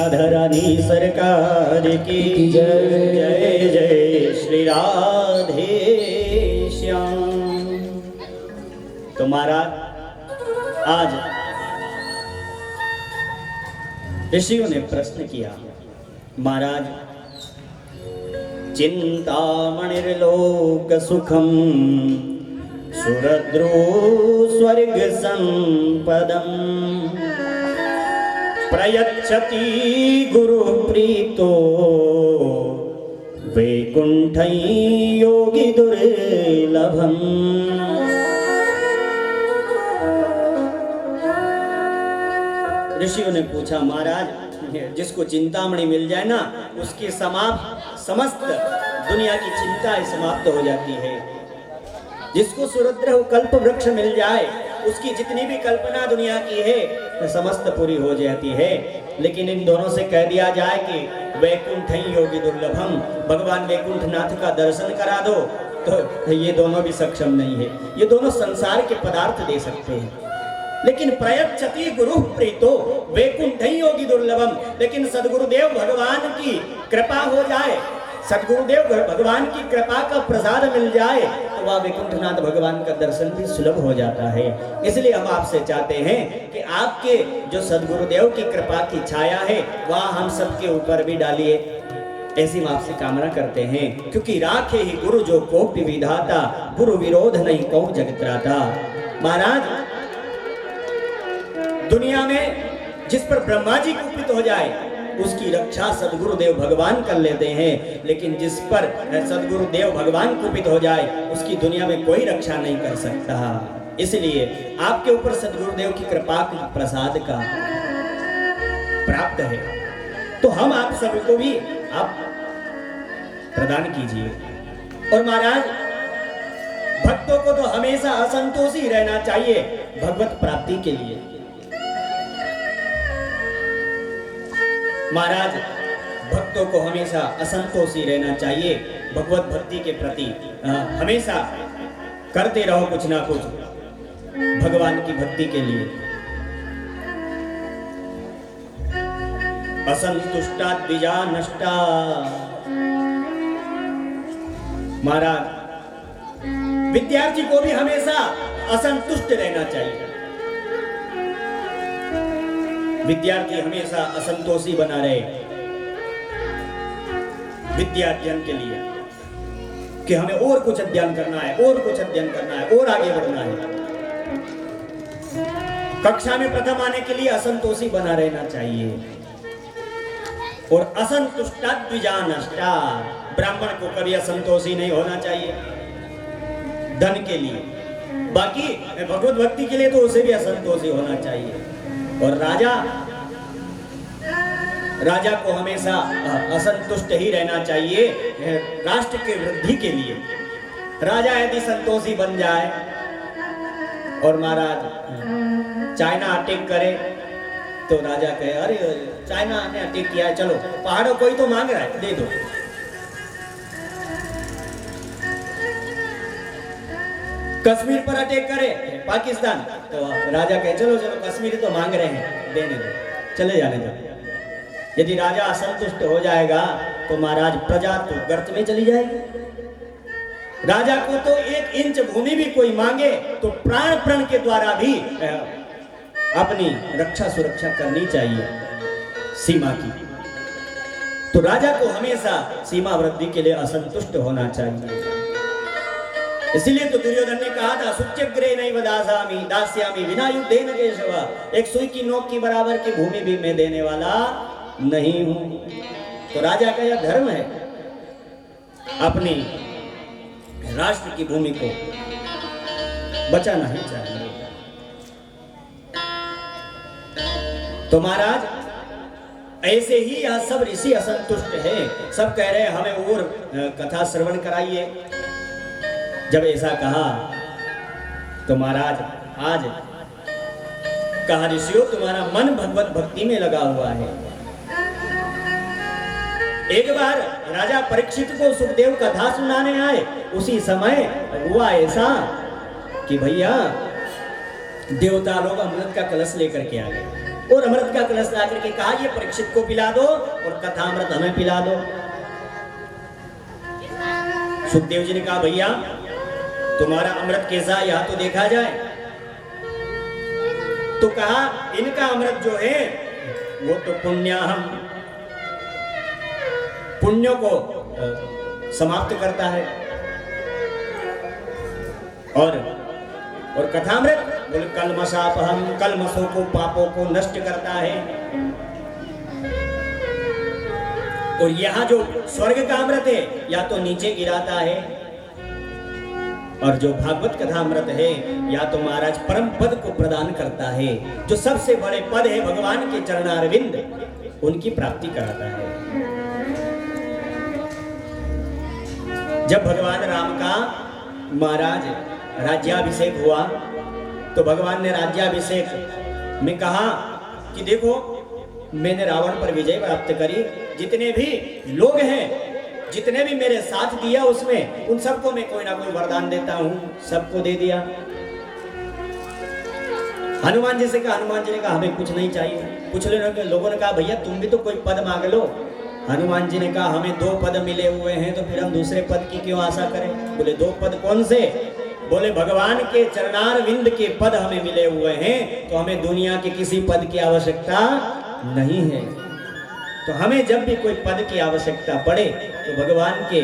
राधा रानी सरकार की जय। जय जय श्री राधे श्याम। तो महाराज आज ऋषियों ने प्रश्न किया, महाराज चिंतामणिर्लोक सुखम सुरद्रो स्वर्ग संपदम प्रयच्छति गुरु प्रीतो वैकुंठं योगी दुर्लभम। ऋषियों ने पूछा, महाराज जिसको चिंतामणि मिल जाए ना, उसकी समस्त दुनिया की चिंताएं समाप्त हो जाती है। जिसको सुरद्र कल्प वृक्ष मिल जाए, उसकी जितनी भी कल्पना दुनिया की है समस्त पूरी हो जाती है। लेकिन इन दोनों से कह दिया जाए कि वैकुंठं योगी दुर्लभम, भगवान वैकुंठनाथ का दर्शन करा दो, तो ये दोनों भी सक्षम नहीं है। ये दोनों संसार के पदार्थ दे सकते हैं, लेकिन प्रयच्छति गुरु प्रीतो वैकुंठं योगी दुर्लभम। लेकिन सदगुरुदेव भगवान की कृपा हो जाए, सदगुरुदेव भगवान की कृपा का प्रसाद मिल जाए, तो वह वैकुंठनाथ भगवान का दर्शन भी सुलभ हो जाता है। इसलिए हम आपसे चाहते हैं कि आपके जो सदगुरुदेव की कृपा की छाया है वह हम सबके ऊपर भी डालिए, ऐसी हम आपसे कामना करते हैं। क्योंकि राखे ही गुरु जो कोपि विधाता, गुरु विरोध नहीं कौ जगत्राता। महाराज दुनिया में जिस पर ब्रह्मा जी कुपित हो जाए उसकी रक्षा सदगुरुदेव भगवान कर लेते हैं, लेकिन जिस पर सदगुरुदेव भगवान कुपित हो जाए उसकी दुनिया में कोई रक्षा नहीं कर सकता। इसलिए आपके ऊपर सदगुरुदेव की कृपा की प्रसाद का प्राप्त है, तो हम आप सबको भी आप प्रदान कीजिए। और महाराज भक्तों को तो हमेशा असंतोषी रहना चाहिए भगवत प्राप्ति के लिए। महाराज भक्तों को हमेशा असंतोषी रहना चाहिए भगवत भक्ति के प्रति। हमेशा करते रहो कुछ ना कुछ भगवान की भक्ति के लिए। असंतुष्टा द्विजा नष्टा। महाराज विद्यार्थी को भी हमेशा असंतुष्ट रहना चाहिए। विद्यार्थी हमेशा असंतोषी बना रहे विद्याध्ययन के लिए, कि हमें और कुछ अध्ययन करना है, और कुछ अध्ययन करना है, और आगे बढ़ना है। कक्षा में प्रथम आने के लिए असंतोषी बना रहना चाहिए। और असंतुष्टा द्विजा नष्टा, ब्राह्मण को कभी असंतोषी नहीं होना चाहिए धन के लिए, बाकी भगवत भक्ति के लिए तो उसे भी असंतोषी होना चाहिए। और राजा को हमेशा असंतुष्ट ही रहना चाहिए राष्ट्र के वृद्धि के लिए। राजा यदि संतोषी बन जाए और महाराज चाइना अटैक करे तो राजा कहे, अरे चाइना ने अटैक किया है, चलो पहाड़ों कोई तो मांग रहा है, दे दो। कश्मीर पर अटैक करे पाकिस्तान, तो राजा कहे चलो चलो कश्मीरी तो मांग रहे हैं, देने दो, चले जाने दो। यदि राजा असंतुष्ट हो जाएगा तो महाराज प्रजा तो गर्त में चली जाएगी। राजा को तो 1 इंच भूमि भी कोई मांगे तो प्राण प्रण के द्वारा भी अपनी रक्षा सुरक्षा करनी चाहिए सीमा की। तो राजा को हमेशा सीमा वृद्धि के लिए असंतुष्ट होना चाहिए। इसीलिए तो दुर्योधन ने कहा था, सुच्यग्रे नैव दास्यामि दास्यामि विना युद्धेन केशव। एक सुई की नोक की बराबर की भूमि भी मैं देने वाला नहीं हूं। तो राजा का यह धर्म है अपनी राष्ट्र की भूमि को बचाना ही चाहिए। तो महाराज ऐसे ही यह सब ऋषि असंतुष्ट हैं, सब कह रहे हैं हमें और कथा श्रवण कराइए। जब ऐसा कहा तो महाराज आज कहा, ऋषियों तुम्हारा मन भगवत भक्ति में लगा हुआ है। एक बार राजा परीक्षित को सुखदेव कथा सुनाने आए, उसी समय हुआ ऐसा कि भैया देवता लोग अमृत का कलश लेकर के आ गए। और अमृत का कलश ला करके कहा ये परीक्षित को पिला दो और कथामृत हमें पिला दो। सुखदेव जी ने कहा भैया तुम्हारा अमृत कैसा या तो देखा जाए। तो कहा इनका अमृत जो है वो तो पुण्याहम, पुण्यों को समाप्त करता है। और कथामृत बोले कलमशापहम, कलमशों को पापों को नष्ट करता है। और यहां जो स्वर्ग का अमृत है या तो नीचे गिराता है, और जो भागवत कथामृत है या तो महाराज परम पद को प्रदान करता है। जो सबसे बड़े पद है भगवान के चरणारविंद, उनकी प्राप्ति कराता है। जब भगवान राम का महाराज राज्याभिषेक हुआ तो भगवान ने राज्याभिषेक में कहा कि देखो मैंने रावण पर विजय प्राप्त करी, जितने भी लोग हैं, जितने भी मेरे साथ दिया उसमें उन सबको मैं कोई ना कोई वरदान देता हूं, सबको दे दिया। हनुमान जी से कहा, हनुमान जी ने कहा हमें कुछ नहीं चाहिए। कुछ लोगों ने कहा भैया तुम भी तो कोई पद मांग लो। हनुमान जी ने कहा हमें 2 पद मिले हुए हैं तो फिर हम दूसरे पद की क्यों आशा करें। बोले 2 पद कौन से? बोले भगवान के चरणारविंद के पद हमें मिले हुए हैं तो हमें दुनिया के किसी पद की आवश्यकता नहीं है। तो हमें जब भी कोई पद की आवश्यकता पड़े तो भगवान के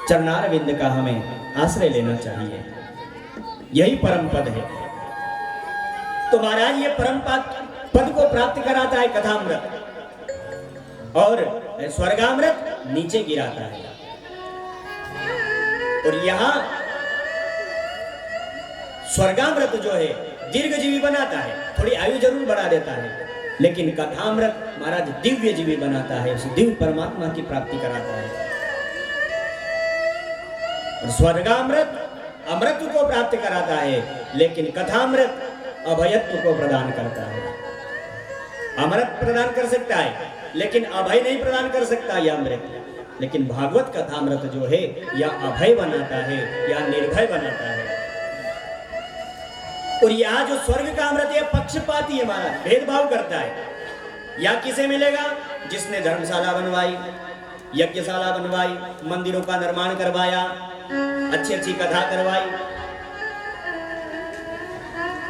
चरणारविंद का हमें आश्रय लेना चाहिए, यही परम पद है। तो महाराज ये परम पद को प्राप्त कराता है कथामृत, और स्वर्गामृत नीचे गिराता है। और यहां स्वर्गामृत जो है दीर्घजीवी बनाता है, थोड़ी आयु जरूर बढ़ा देता है, लेकिन कथामृत महाराज दिव्य जीवी बनाता है, उस दिव्य परमात्मा की प्राप्ति कराता है। और स्वर्गामृत अमृत को प्राप्त कराता है, लेकिन कथामृत अभयत्व को प्रदान करता है। अमृत प्रदान कर सकता है लेकिन अभय नहीं प्रदान कर सकता यह अमृत। लेकिन भागवत कथामृत जो है या अभय बनाता है या निर्भय बनाता है। और यह जो स्वर्ग का अमृत है पक्षपाती है महाराज, भेदभाव करता है। या किसे मिलेगा? जिसने धर्मशाला बनवाई, यज्ञशाला बनवाई, मंदिरों का निर्माण करवाया, अच्छी अच्छी कथा करवाई,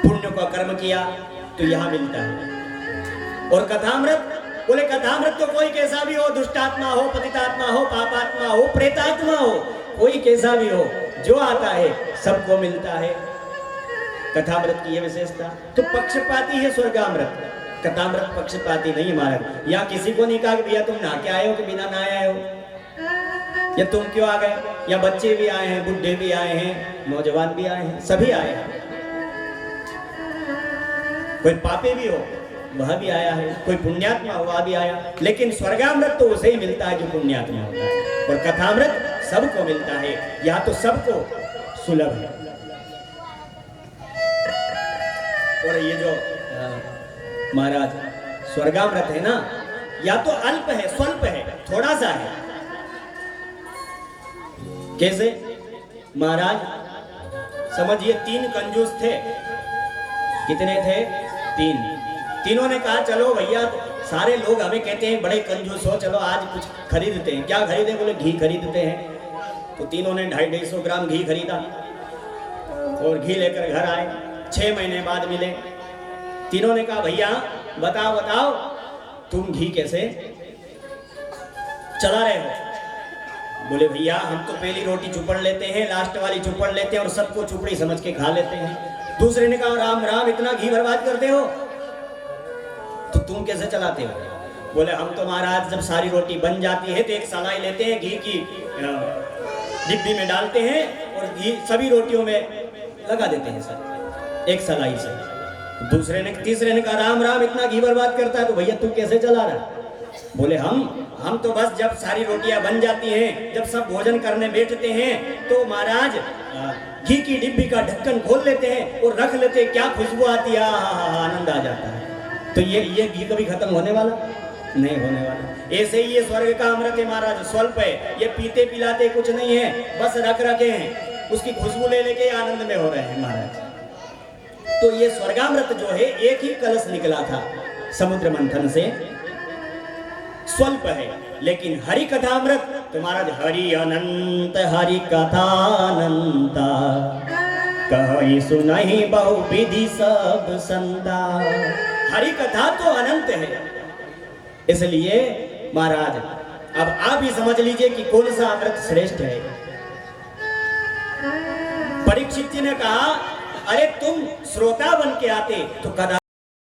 पुण्य का कर्म किया, तो यहां मिलता है। और कथामृत बोले कथामृत तो कोई कैसा भी हो, दुष्टात्मा हो, पतितात्मा हो, पापात्मा हो, प्रेतात्मा हो, कोई कैसा भी हो, जो आता है सबको मिलता है। कथामृत की यह विशेषता। तो पक्षपाती है स्वर्गामृत, कथामृत पक्षपाती नहीं महाराज। या किसी को नहीं कहा कि भैया तुम नहा के आए हो कि बिना नहाए आए हो, या तुम क्यों आ गए, या बच्चे भी आए हैं, बुढ़े भी आए हैं, नौजवान भी आए हैं, सभी आए हैं। कोई पापी भी हो वह भी आया है, कोई पुण्यात्मा हुआ भी आया। लेकिन स्वर्गामृत तो उसे ही मिलता है जो पुण्यात्मा होता है, और कथामृत सबको मिलता है, या तो सबको सुलभ है। और ये जो महाराज स्वर्गामृत है ना, या तो अल्प है, स्वल्प है, थोड़ा सा है। कैसे महाराज? समझिए 3 कंजूस थे। कितने थे? 3। तीनों ने कहा चलो भैया, सारे लोग हमें कहते हैं बड़े कंजूस हो, चलो आज कुछ खरीदते हैं। क्या खरीदे? बोले घी खरीदते हैं। तो तीनों ने 250 ग्राम घी खरीदा और घी लेकर घर आए। 6 महीने बाद मिले। तीनों ने कहा भैया बताओ बताओ तुम घी कैसे चला रहे हो? बोले भैया हम तो पहली रोटी चुपड़ लेते हैं, लास्ट वाली चुपड़ लेते हैं और सबको चुपड़ी समझ के खा लेते हैं। दूसरे ने कहा राम राम इतना घी बर्बाद करते हो, तो तुम कैसे चलाते हो? बोले हम तो महाराज जब सारी रोटी बन जाती है तो एक सलाई लेते हैं, घी की डिब्बी में डालते हैं और घी सभी रोटियों में लगा देते हैं सर, एक सलाई से। तीसरे ने कहा राम राम इतना घी बर्बाद करता है, तो भैया तू कैसे चला रहा है? बोले हम तो बस जब सारी रोटियां बन जाती हैं, जब सब भोजन करने बैठते हैं तो महाराज घी की डिब्बी का ढक्कन खोल लेते हैं और रख लेते हैं, क्या खुशबू आती है, आनंद आ जाता है। तो ये घी कभी खत्म होने वाला नहीं होने वाला। ऐसे ही ये स्वर्ग का अमृत है महाराज, स्वल्प है, ये पीते पिलाते कुछ नहीं है, बस रख रखे हैं, उसकी खुशबू ले लेके आनंद में हो रहे हैं महाराज। तो ये स्वर्गामृत जो है एक ही कलश निकला था समुद्र मंथन से, स्वल्प है। लेकिन हरि कथामृत तो महाराज हरि अनंत हरि कथा अनंता, कहि सुनहि बहु विधि सब संता। हरि कथा तो अनंत है, इसलिए महाराज अब आप ही समझ लीजिए कि कौन सा अमृत श्रेष्ठ है। परीक्षित जी ने कहा, अरे तुम श्रोता बन के आते तो कदा